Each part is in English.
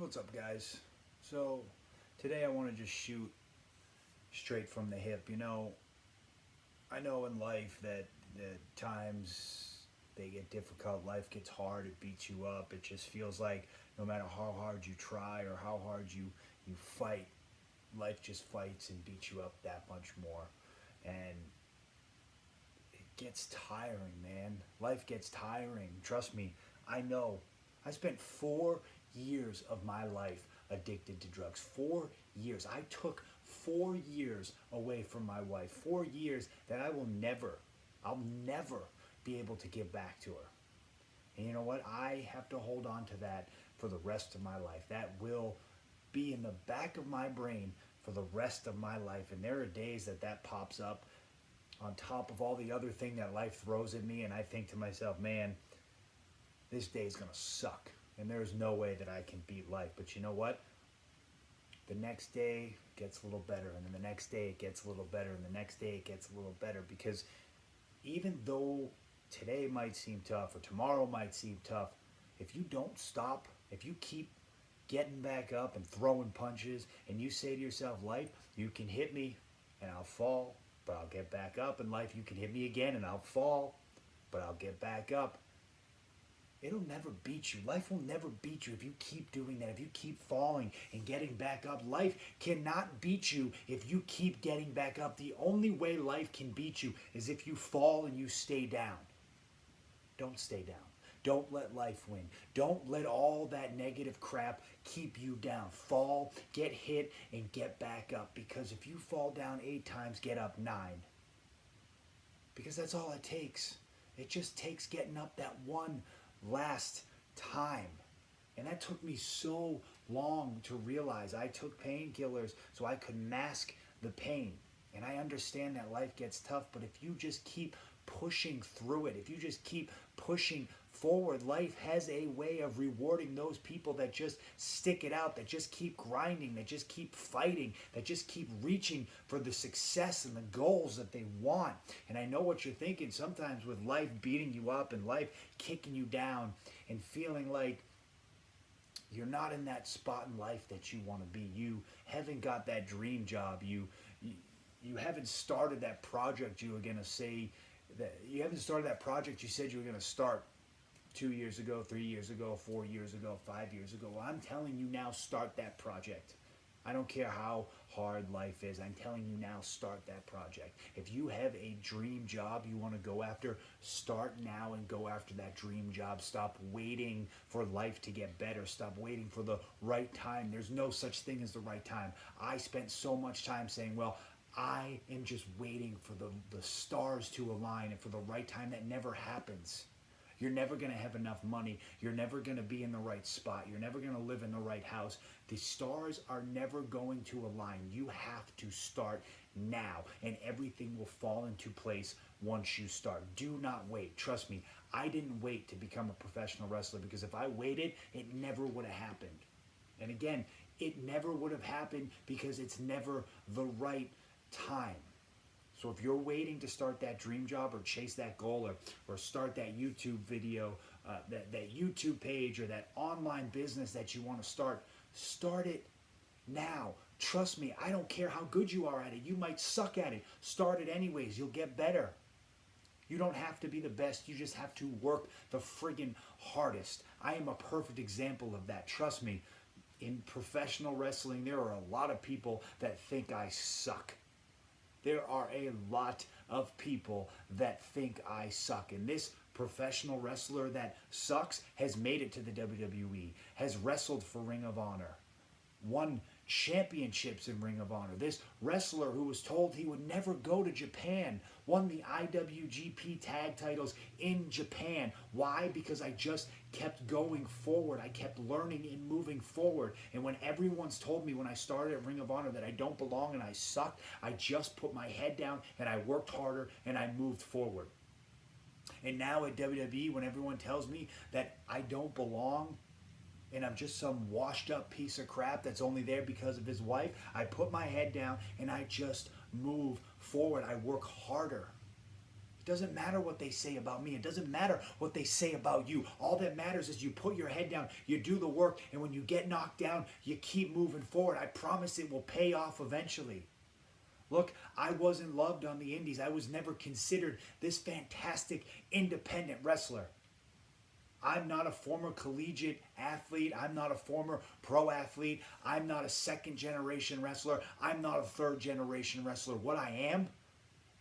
What's up, guys? So, today I want to just shoot straight from the hip. I know in life that the times they get difficult, life gets hard, it beats you up. It just feels like no matter how hard you try or how hard you fight, life just fights and beats you up that much more. And it gets tiring, man. Life gets tiring. Trust me, I know. I spent 4 years of my life addicted to drugs. 4 years. I took 4 years away from my wife. 4 years that I'll never be able to give back to her. And you know what? I have to hold on to that for the rest of my life. That will be in the back of my brain for the rest of my life. And there are days that pops up on top of all the other thing that life throws at me, and I think to myself, man, this day is gonna suck, and there's no way that I can beat life. But you know what? The next day gets a little better, and then the next day it gets a little better, and the next day it gets a little better. Because even though today might seem tough or tomorrow might seem tough, if you don't stop, if you keep getting back up and throwing punches, and you say to yourself, life, you can hit me and I'll fall, but I'll get back up. In life, you can hit me again and I'll fall, but I'll get back up. It'll never beat you. Life will never beat you if you keep doing that, if you keep falling and getting back up. Life cannot beat you if you keep getting back up. The only way life can beat you is if you fall and you stay down. Don't stay down. Don't let life win. Don't let all that negative crap keep you down. Fall, get hit, and get back up. Because if you fall down 8 times, get up 9. Because that's all it takes. It just takes getting up that one last time. And that took me so long to realize. I took painkillers so I could mask the pain. And I understand that life gets tough, but if you just keep pushing through it, if you just keep pushing forward, life has a way of rewarding those people that just stick it out, that just keep grinding, that just keep fighting, that just keep reaching for the success and the goals that they want. And I know what you're thinking sometimes with life beating you up and life kicking you down and feeling like you're not in that spot in life that you want to be. You haven't got that dream job. You haven't started that project you were going to say that you haven't started that project you said you were going to start 2 years ago, 3 years ago, 4 years ago, 5 years ago. Well, I'm telling you now, start that project. I don't care how hard life is. I'm telling you now, start that project. If you have a dream job you want to go after, start now and go after that dream job. Stop waiting for life to get better. Stop waiting for the right time. There's no such thing as the right time. I spent so much time saying, well, I am just waiting for the stars to align and for the right time. That never happens. You're never going to have enough money. You're never going to be in the right spot. You're never going to live in the right house. The stars are never going to align. You have to start now, and everything will fall into place once you start. Do not wait. Trust me, I didn't wait to become a professional wrestler, because if I waited, it never would have happened. And again, it never would have happened because it's never the right time. So if you're waiting to start that dream job or chase that goal or start that YouTube video, that YouTube page or that online business that you want to start it now. Trust me, I don't care how good you are at it. You might suck at it. Start it anyways. You'll get better. You don't have to be the best. You just have to work the friggin' hardest. I am a perfect example of that. Trust me, in professional wrestling, there are a lot of people that think I suck. There are a lot of people that think I suck. And this professional wrestler that sucks has made it to the WWE, has wrestled for Ring of Honor, won championships in Ring of Honor. This wrestler who was told he would never go to Japan won the IWGP tag titles in Japan. Why? Because I just kept going forward. I kept learning and moving forward. And when everyone's told me when I started at Ring of Honor that I don't belong and I sucked, I just put my head down and I worked harder and I moved forward. And now at WWE, when everyone tells me that I don't belong, and I'm just some washed up piece of crap that's only there because of his wife, I put my head down and I just move forward. I work harder. It Doesn't matter what they say about me. It doesn't matter what they say about you. All that matters is you put your head down, you do the work, and when you get knocked down, you keep moving forward. I promise it will pay off eventually. Look, I wasn't loved on the indies. I was never considered this fantastic independent wrestler. I'm not a former collegiate athlete. I'm not a former pro athlete. I'm not a second generation wrestler. I'm not a third generation wrestler. What I am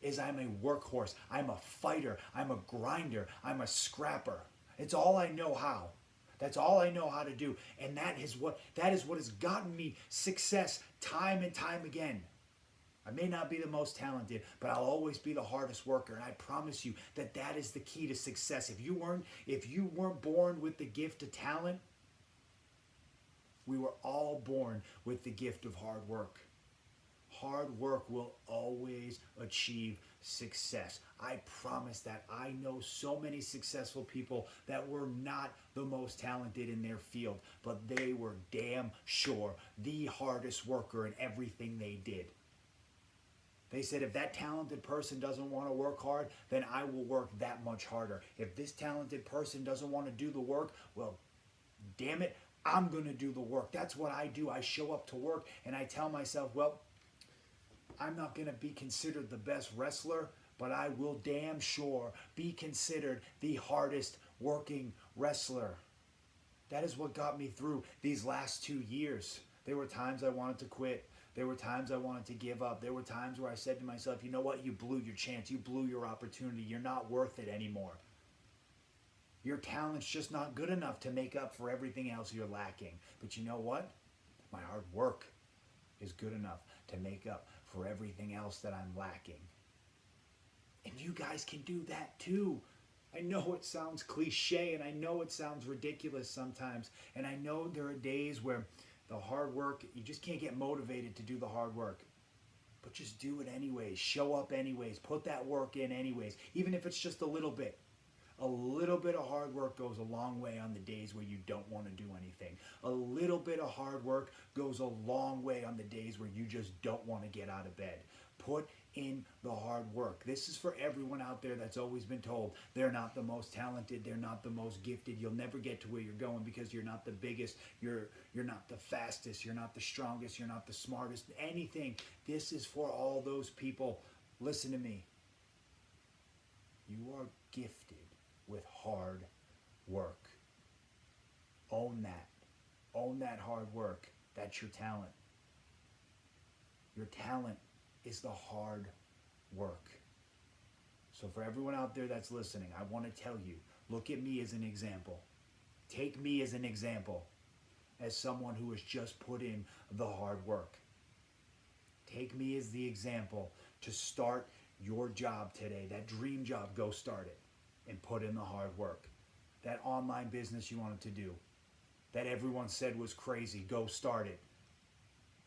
is I'm a workhorse. I'm a fighter. I'm a grinder. I'm a scrapper. It's all I know how. That's all I know how to do. And that is what has gotten me success time and time again. I may not be the most talented, but I'll always be the hardest worker. And I promise you that that is the key to success. If you weren't born with the gift of talent, we were all born with the gift of hard work. Hard work will always achieve success. I promise that. I know so many successful people that were not the most talented in their field, but they were damn sure the hardest worker in everything they did. They said, if that talented person doesn't want to work hard, then I will work that much harder. If this talented person doesn't want to do the work, well, damn it, I'm going to do the work. That's what I do. I show up to work and I tell myself, well, I'm not going to be considered the best wrestler, but I will damn sure be considered the hardest working wrestler. That is what got me through these last 2 years. There were times I wanted to quit. There were times I wanted to give up. There were times where I said to myself, you know what? You blew your chance. You blew your opportunity. You're not worth it anymore. Your talent's just not good enough to make up for everything else you're lacking. But you know what? My hard work is good enough to make up for everything else that I'm lacking. And you guys can do that too. I know it sounds cliche and I know it sounds ridiculous sometimes. And I know there are days where the hard work, you just can't get motivated to do the hard work. But just do it anyways. Show up anyways. Put that work in anyways. Even if it's just a little bit. A little bit of hard work goes a long way on the days where you don't want to do anything. A little bit of hard work goes a long way on the days where you just don't want to get out of bed. Put in the hard work. This is for everyone out there that's always been told they're not the most talented, they're not the most gifted, you'll never get to where you're going because you're not the biggest, you're not the fastest, you're not the strongest, you're not the smartest, anything. This is for all those people. Listen to me. You are gifted with hard work. Own that. Own that hard work. That's your talent. Your talent is the hard work. So for everyone out there that's listening, I want to tell you, look at me as an example. Take me as an example, as someone who has just put in the hard work. Take me as the example to start your job today, that dream job, go start it and put in the hard work. That online business you wanted to do, that everyone said was crazy, go start it.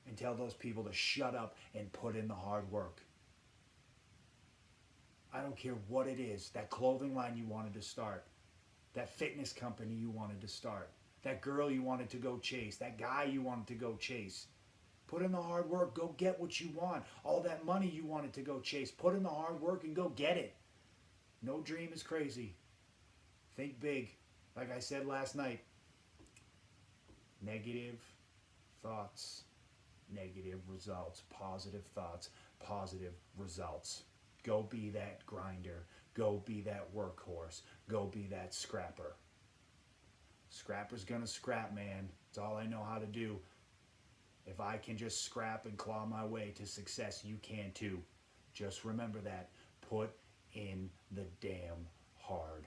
And tell those people to shut up and put in the hard work. I don't care what it is, that clothing line you wanted to start, that fitness company you wanted to start, that girl you wanted to go chase, that guy you wanted to go chase. Put in the hard work, go get what you want. All that money you wanted to go chase, put in the hard work and go get it. No dream is crazy. Think big. Like I said last night, negative thoughts, negative results. Positive thoughts, positive results. Go be that grinder. Go be that workhorse. Go be that scrapper. Scrapper's gonna scrap, man. It's all I know how to do. If I can just scrap and claw my way to success, you can too. Just remember that. Put in the damn hard